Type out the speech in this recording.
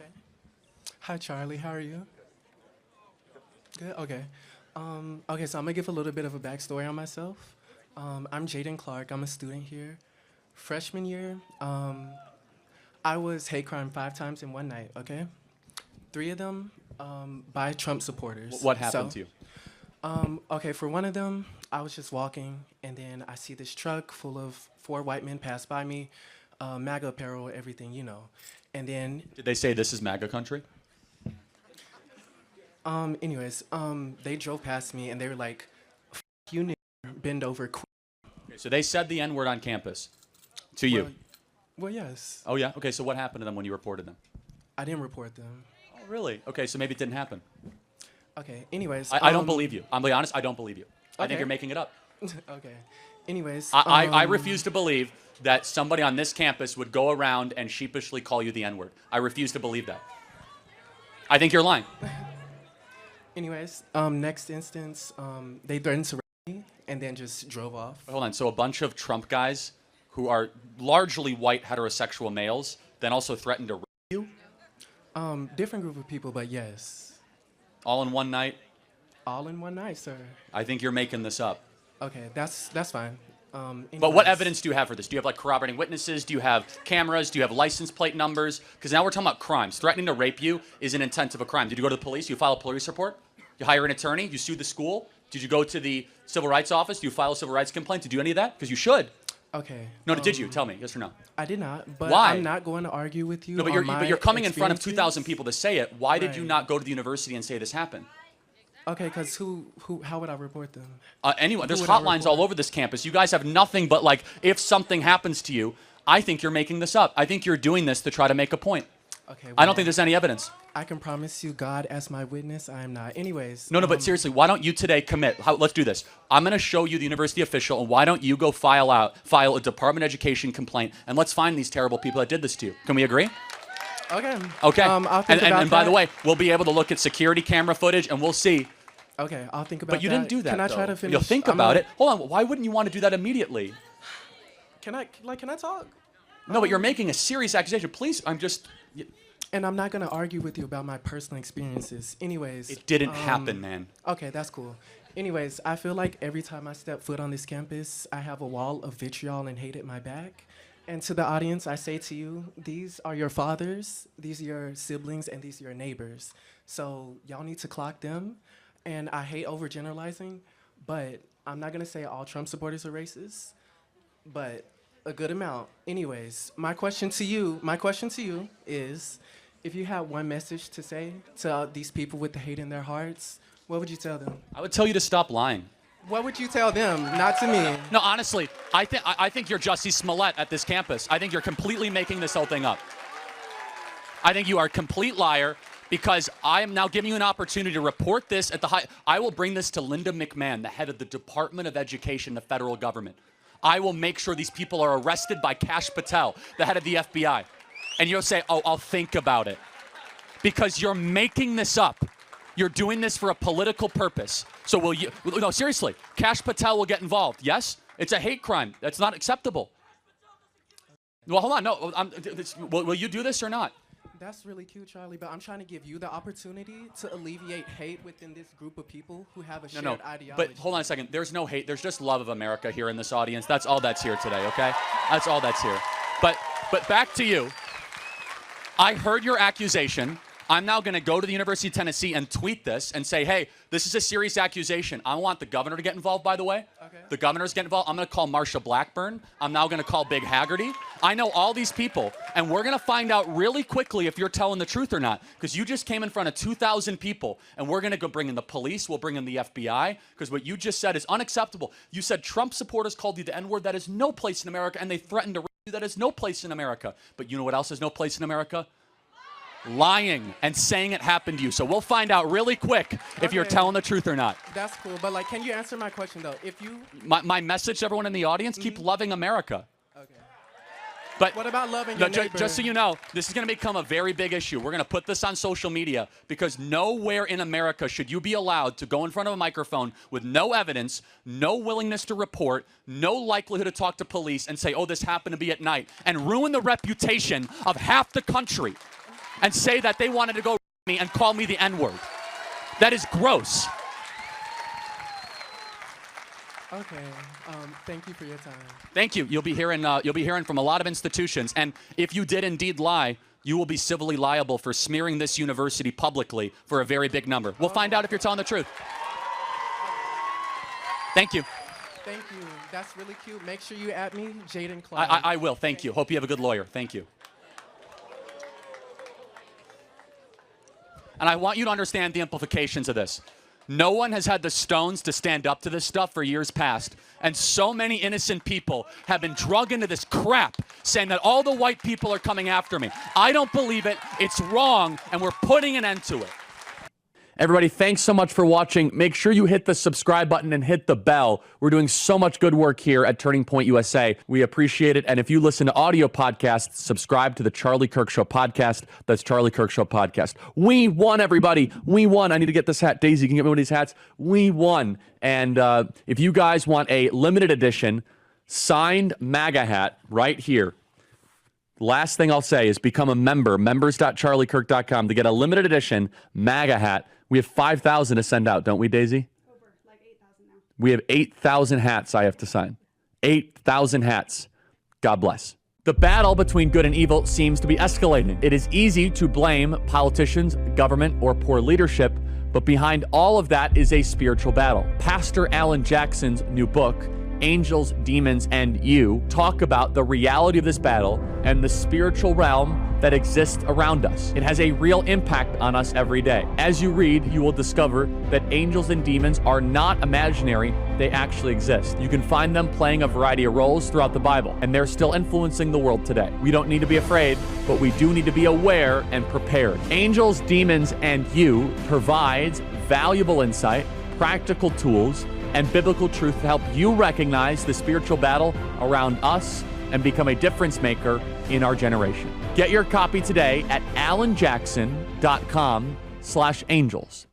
Okay. Hi, Charlie. How are you? Good. Okay. Okay. So I'm gonna give a little bit of a backstory on myself. I'm Jaden Clark. I'm a student here. Freshman year, I was hate crime 5 times in one night. Okay. 3 of them by Trump supporters. What happened to you? Okay, for one of them, I was just walking, and then I see this truck full of 4 white men pass by me, MAGA apparel, everything, you know. And then, Did they say this is MAGA country? anyways, they drove past me, and they were like, "F you, nigger, bend over, quick." Okay, so they said the N-word on campus to you. Well, yes. Oh, yeah? Okay, so what happened to them when you reported them? I didn't report them. Oh, really? Okay, so maybe it didn't happen. Okay, anyways. I don't believe you. I'm being honest, I don't believe you. I think Okay. you're making it up. Okay. Anyways. I refuse to believe that somebody on this campus would go around and sheepishly call you the N-word. I refuse to believe that. I think you're lying. Anyways, next instance, they threatened to rape me and then just drove off. Hold on, so a bunch of Trump guys who are largely white heterosexual males then also threatened to rape you? Different group of people, but yes. All in one night? All in one night, sir. I think you're making this up. Okay, that's fine. But what anyways, evidence do you have for this? Do you have like corroborating witnesses? Do you have cameras? Do you have license plate numbers? Because now we're talking about crimes. Threatening to rape you is an intent of a crime. Did you go to the police? You file a police report? You hire an attorney? You sue the school? Did you go to the civil rights office? Do you file a civil rights complaint? Did you do any of that? Because you should. Okay. No, did you? Tell me, yes or no? I did not, but Why? I'm not going to argue with you. No, but on you're coming my in front of experiences. 2,000 people to say it. Why did you Right. not go to the university and say this happened? Okay, because how would I report them? Anyone, there's would I hotlines all report? over this campus. You guys have nothing but like, if something happens to you, I think you're making this up. I think you're doing this to try to make a point. Okay. I don't well, think there's any evidence. I can promise you, God as my witness, I am not. Anyways. No, but seriously, why don't you today commit? Let's do this. I'm going to show you the university official, and why don't you go file a Department of Education complaint, and let's find these terrible people that did this to you. Can we agree? Okay. Okay. I'll think about and by the that. way, we'll be able to look at security camera footage, and we'll see. Okay, I'll think about that. But you didn't do that. Can I try though. to finish? You'll think I'm about not- it. Hold on. Why wouldn't you want to do that immediately? Can I talk? No, but you're making a serious accusation. Please, And I'm not gonna argue with you about my personal experiences. Anyways. It didn't happen, man. Okay, that's cool. Anyways, I feel like every time I step foot on this campus, I have a wall of vitriol and hate at my back. And to the audience, I say to you, these are your fathers, these are your siblings, and these are your neighbors. So y'all need to clock them. And I hate overgeneralizing, but I'm not gonna say all Trump supporters are racist, but a good amount. Anyways, my question to you is, if you had one message to say to these people with the hate in their hearts, what would you tell them? I would tell you to stop lying. What would you tell them? Not to me. No, honestly, I think you're Jussie Smollett at this campus. I think you're completely making this whole thing up. I think you are a complete liar because I am now giving you an opportunity to report this at the high. I will bring this to Linda McMahon, the head of the Department of Education, the federal government. I will make sure these people are arrested by Kash Patel, the head of the FBI. And you'll say, oh, I'll think about it. Because you're making this up. You're doing this for a political purpose. So will you, no, seriously, Kash Patel will get involved. Yes? It's a hate crime. That's not acceptable. Well, hold on. No, will you do this or not? That's really cute, Charlie, but I'm trying to give you the opportunity to alleviate hate within this group of people who have a shared ideology. But hold on a second. There's no hate. There's just love of America here in this audience. That's all that's here today, okay? That's all that's here. But back to you. I heard your accusation. I'm now going to go to the University of Tennessee and tweet this and say, hey, this is a serious accusation. I want the governor to get involved, by the way. Okay. The governor's getting involved. I'm going to call Marsha Blackburn. I'm now going to call Big Haggerty. I know all these people, and we're going to find out really quickly if you're telling the truth or not, because you just came in front of 2,000 people, and we're going to go bring in the police. We'll bring in the FBI, because what you just said is unacceptable. You said Trump supporters called you the N-word. That is no place in America, and they threatened to rape you. That is no place in America. But you know what else is no place in America? Lying and saying it happened to you. So we'll find out really quick if you're telling the truth or not. That's cool, but like, can you answer my question though? If you... My message to everyone in the audience, keep loving America. Okay. But What about loving your neighbor? just so you know, this is going to become a very big issue. We're going to put this on social media because nowhere in America should you be allowed to go in front of a microphone with no evidence, no willingness to report, no likelihood to talk to police and say, oh, this happened to be at night, and ruin the reputation of half the country. and say that they wanted to go me and call me the N-word. That is gross. Okay. Thank you for your time. Thank you. You'll be hearing from a lot of institutions, and if you did indeed lie, you will be civilly liable for smearing this university publicly for a very big number. We'll find out if you're telling the truth. Thank you. Thank you. That's really cute. Make sure you at me, Jaden Clark. I will. Thank you. Hope you have a good lawyer. Thank you. And I want you to understand the implications of this. No one has had the stones to stand up to this stuff for years past. And so many innocent people have been drug into this crap saying that all the white people are coming after me. I don't believe it. It's wrong, and we're putting an end to it. Everybody, thanks so much for watching. Make sure you hit the subscribe button and hit the bell. We're doing so much good work here at Turning Point USA. We appreciate it. And if you listen to audio podcasts, subscribe to the Charlie Kirk Show podcast. That's Charlie Kirk Show podcast. We won, everybody. We won. I need to get this hat. Daisy, you can get me one of these hats. We won. And if you guys want a limited edition signed MAGA hat right here, last thing I'll say is become a member, members.charliekirk.com, to get a limited edition MAGA hat. We have 5,000 to send out, don't we, Daisy? Over, like 8,000 now. We have 8,000 hats I have to sign. 8,000 hats. God bless. The battle between good and evil seems to be escalating. It is easy to blame politicians, government, or poor leadership, but behind all of that is a spiritual battle. Pastor Alan Jackson's new book, Angels, Demons, and You, talk about the reality of this battle and the spiritual realm that exists around us. It has a real impact on us every day. As you read, you will discover that angels and demons are not imaginary, they actually exist. You can find them playing a variety of roles throughout the Bible, and they're still influencing the world today. We don't need to be afraid, but we do need to be aware and prepared. Angels, Demons, and You provides valuable insight, practical tools, and biblical truth to help you recognize the spiritual battle around us and become a difference maker in our generation. Get your copy today at alanjackson.com/angels.